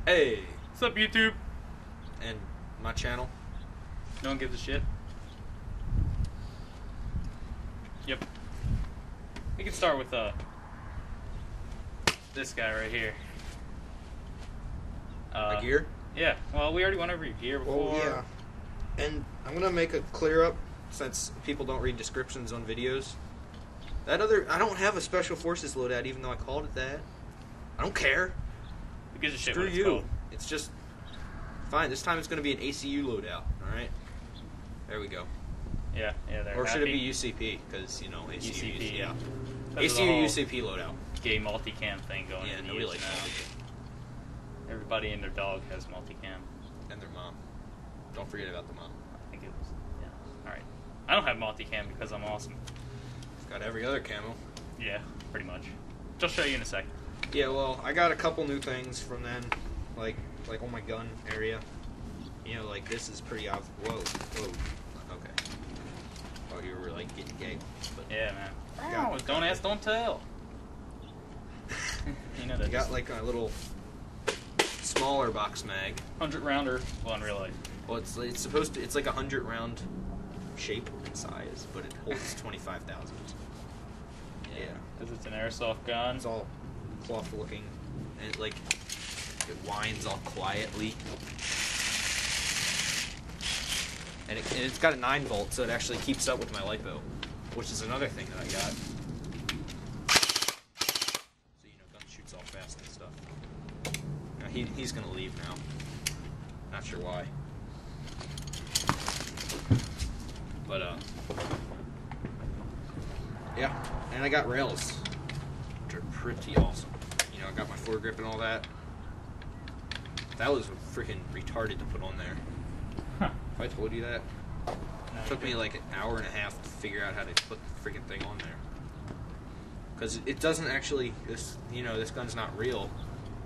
Hey, What's up, YouTube? and my channel. No one gives a shit. Yep. We can start with this guy right here. My gear? Yeah. Well, we already went over your gear before. Oh yeah. And I'm gonna make a clear up since people don't read descriptions on videos. I don't have a Special Forces loadout, even though I called it that. I don't care. Who gives a shit Screw what it's you. called? It's just fine. This time it's gonna be an ACU loadout. All right. There we go. Yeah. There. Or should it be UCP? Because you know ACU. UCP. Yeah. Because of the ACU whole UCP loadout. gay multicam thing going Yeah, in the nobody use likes now. multicam. Everybody and their dog has multicam. And their mom. Don't forget about the mom. I think it was. Yeah. All right. I don't have multicam because I'm awesome. It's got every other camo. Yeah, pretty much. I'll show you in a second. Yeah, well, I got a couple new things from then, like on my gun area. You know, like this is pretty obvious. Whoa, okay. Oh, you were like getting gay. But Yeah, man. got- Don't ask, don't tell. You know I that. got like a little smaller box mag. 100 rounder. Well, in real life. Well, it's supposed to. It's like 100 round shape and size, but it holds 25,000. Yeah. Because it's an airsoft gun. It's all cloth looking, and it winds all quietly. And it's got a 9-volt, so it actually keeps up with my lipo, which is another thing that I got. So you know, gun shoots all fast and stuff. Now he's gonna leave now. Not sure why. But yeah, and I got rails, which are pretty awesome. You know, I got my foregrip and all that. That was freaking retarded to put on there. Huh. If I told you that, No, it took me like an hour and a half to figure out how to put the freaking thing on there. Because it doesn't actually, this gun's not real.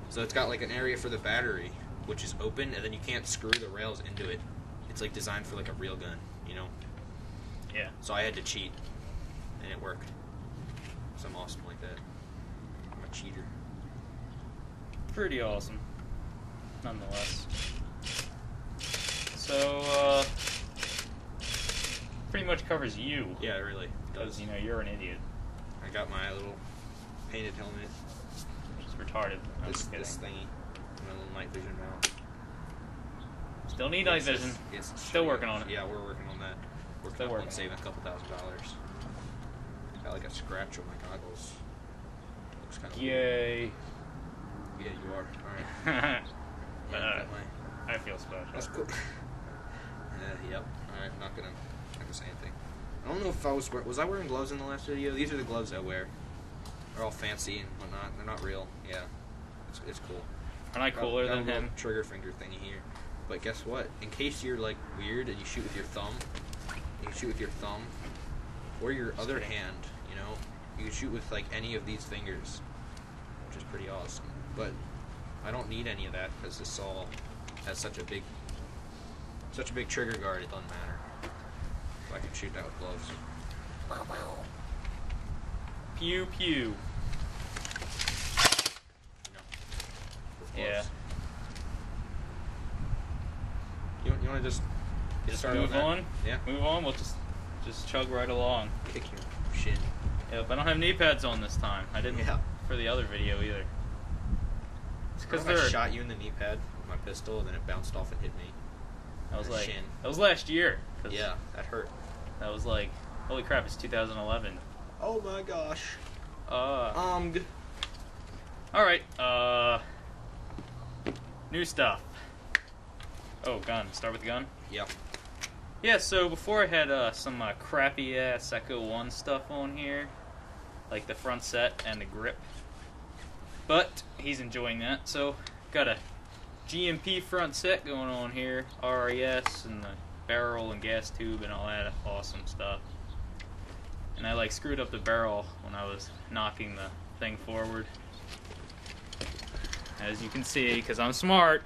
So it's got like an area for the battery, which is open, and then you can't screw the rails into it. It's like designed for like a real gun, you know? Yeah. So I had to cheat, and it worked. So I'm awesome like that. I'm a cheater. Pretty awesome. Nonetheless. So, pretty much covers you. Yeah, it really Because, does. you know, you're an idiot. I got my little painted helmet. Which is retarded. I'm This just kidding. thingy. My little night vision mount. Still need night vision. Still working on it. Yeah, we're working on that. We're Still working on saving a couple $1,000s. Got like a scratch on my goggles. Looks kind of Yay. Yeah, you are. Alright. Yeah, I feel special. that's cool. Yep. Alright, not gonna say anything. I don't know if was I wearing gloves in the last video? These are the gloves I wear. They're all fancy and whatnot. They're not real. Yeah. It's cool. Aren't I cooler Got than a little him? trigger finger thingy here. But guess what? In case you're like weird and you shoot with your thumb, or your other hand, you know, you can shoot with like any of these fingers, which is pretty awesome. But I don't need any of that because this all has such a big trigger guard. It doesn't matter. So I can shoot that with gloves. Pew pew. You know, with Yeah. gloves. You want to just get Just started move that? on. Yeah. Move on. We'll just chug right along. Kick your shin. Yep. I don't have knee pads on this time. I didn't Yeah. for the other video either. It's because I they're. shot you in the knee pad with my pistol, and then it bounced off and hit me. That was the like shin. that was last year. 'Cause Yeah, that hurt. That was like, holy crap! It's 2011. Oh my gosh. All right. New stuff. Oh, gun. Start with the gun. Yep. Yeah. So before I had some crappy ass Echo 1 stuff on here, like the front set and the grip. But he's enjoying that, so got a GMP front set going on here, RES and the barrel and gas tube and all that awesome stuff. And I like screwed up the barrel when I was knocking the thing forward, as you can see, because I'm smart.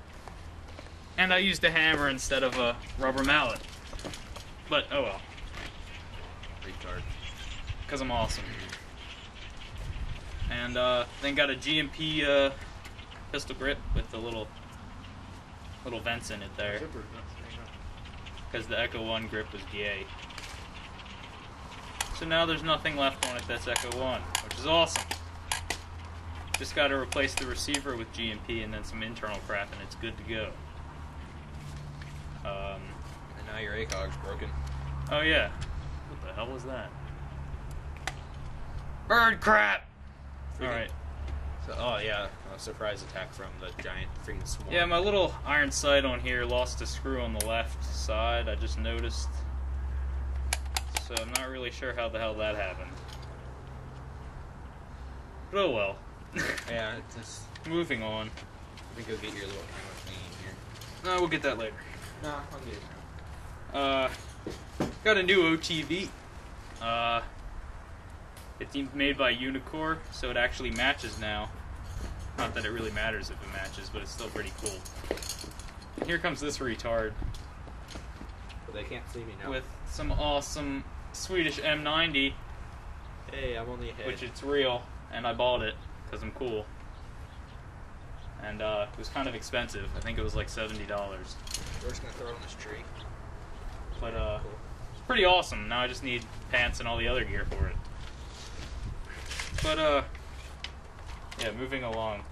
And I used a hammer instead of a rubber mallet. But oh well, Retard. because I'm awesome. And then got a GMP pistol grip with the little little vents in it there. Because the Echo 1 grip was gay. So now there's nothing left on it that's Echo 1, which is awesome. Just got to replace the receiver with GMP and then some internal crap, and it's good to go. And now your ACOG's broken. Oh yeah. What the hell was that? Bird crap! Alright. So, oh yeah, a surprise attack from the giant freaking swarm. Yeah, my little iron sight on here lost a screw on the left side, I just noticed. So I'm not really sure how the hell that happened. But oh well. Yeah, it's just... Moving on. I think you'll get your little camera thingy here. No, we'll get that later. No, I'll get it now. Got a new OTV. It's made by Unicore, so it actually matches now. Not that it really matters if it matches, but it's still pretty cool. And here comes this retard. But they can't see me now. With some awesome Swedish M90. Hey, I'm on the head. Which it's real, and I bought it because I'm cool. And it was kind of expensive. I think it was like $70. We're just gonna throw it on this tree. But cool. It's pretty awesome. Now I just need pants and all the other gear for it. But yeah, moving along.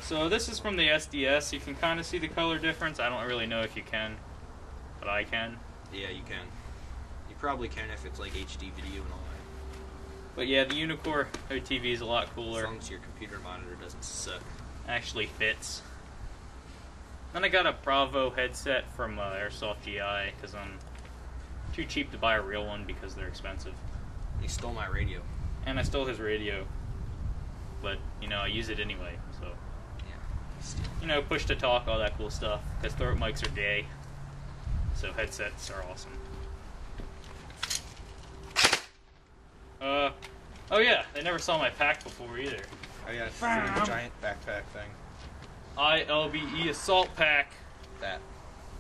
So this is from the SDS. You can kind of see the color difference. I don't really know if you can, but I can. Yeah, you can. You probably can if it's like HD video and all that. But yeah, the Unicore OTV is a lot cooler. As long as your computer monitor doesn't suck. Actually fits. Then I got a Bravo headset from Airsoft GI because I'm too cheap to buy a real one because they're expensive. He stole my radio. And I stole his radio. But, you know, I use it anyway, so. Yeah. You know, push to talk, all that cool stuff. Because throat mics are gay. So headsets are awesome. Oh yeah, they never saw my pack before either. Oh yeah, it's a freaking giant backpack thing. ILBE Assault Pack. That.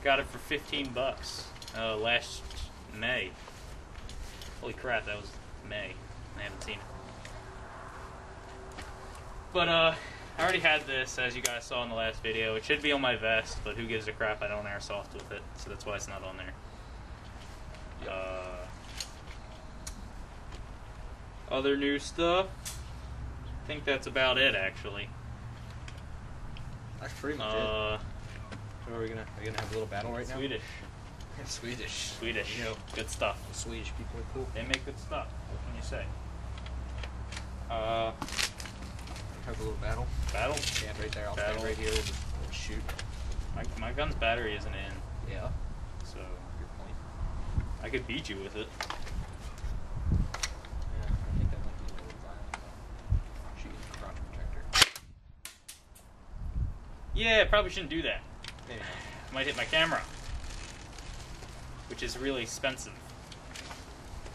Got it for $15 last May. Holy crap, that was May. I haven't seen it. But I already had this, as you guys saw in the last video. It should be on my vest, but who gives a crap? I don't airsoft with it, so that's why it's not on there. Other new stuff. I think that's about it, actually. That's pretty much it. So are we gonna have a little battle right now? Swedish. Swedish. Swedish. You know, Good stuff. the Swedish people are cool. They make good stuff. What can you say? Have a little battle. Battle? Stand right there. I'll Battle. stand right here. We'll shoot. My gun's battery isn't in, Yeah. so Good point. I could beat you with it. Yeah, I think that might be a little violent. Shoot you with the crotch protector. Yeah, probably shouldn't do that. Maybe not. Might hit my camera, which is really expensive.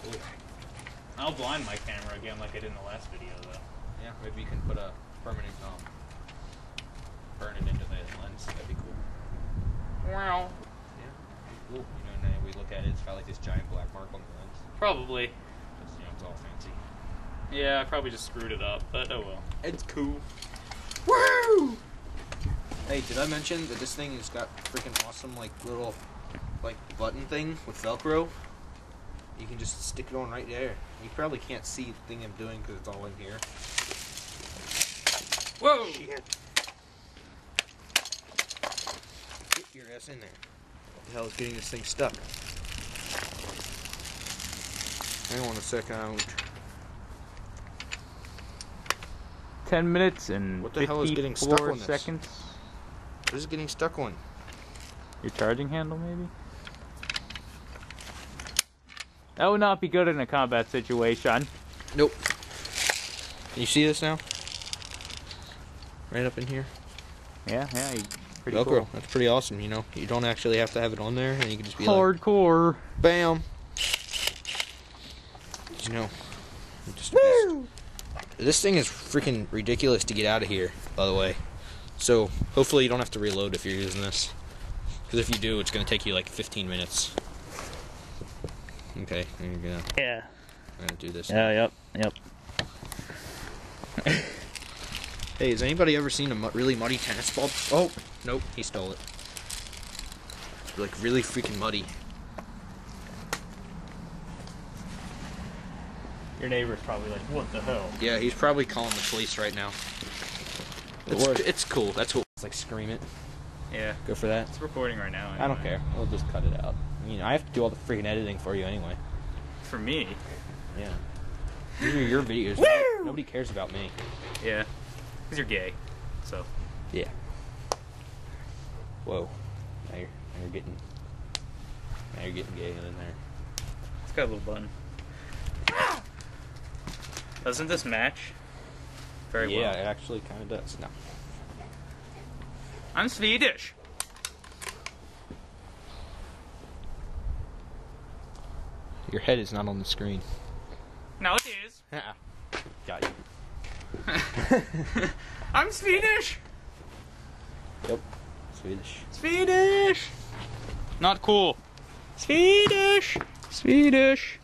Ooh. I'll blind my camera again like I did in the last video, though. Yeah, maybe you can put a permanent burn it into the lens. That'd be cool. Wow. Yeah, cool. You know, now we look at it, it's got like this giant black mark on the lens. Probably. Just, you know, it's all fancy. Yeah, I probably just screwed it up, but oh well. It's cool. Woo! Hey, did I mention that this thing has got freaking awesome, like, little, like, button thing with Velcro? You can just stick it on right there. You probably can't see the thing I'm doing because it's all in here. Whoa! Shit. Get your ass in there. What the hell is getting this thing stuck? Hang on a second. 10 minutes and What the hell is getting stuck on this? seconds. What is it getting stuck on? Your charging handle, maybe? That would not be good in a combat situation. Nope. Can you see this now? Right up in here? Yeah, pretty Velcro. cool. That's pretty awesome, you know. You don't actually have to have it on there, and you can just be Hardcore. like, bam! You know, just this thing is freaking ridiculous to get out of here, by the way. So, hopefully you don't have to reload if you're using this. Because if you do, it's going to take you like 15 minutes. Okay, there you go. Yeah. I'm going to do this. Yeah, yep. Hey, has anybody ever seen a really muddy tennis ball? Oh, nope, he stole it. Like, really freaking muddy. Your neighbor's probably like, what the hell? Yeah, he's probably calling the police right now. It's cool. That's what it's like. Scream it. Yeah. Go for that. It's recording right now. Anyway. I don't care. We'll just cut it out. You know, I have to do all the freaking editing for you anyway. For me? Yeah. These are your videos. Woo! Nobody cares about me. Yeah. Because you're gay. So. Yeah. Whoa. Now you're getting gay in there. It's got a little bun. Doesn't this match very well? Yeah, it actually kind of does. No. I'm Swedish. Your head is not on the screen. No, it is. Got you. I'm Swedish. Yep. Swedish. Swedish. Not cool. Swedish. Swedish.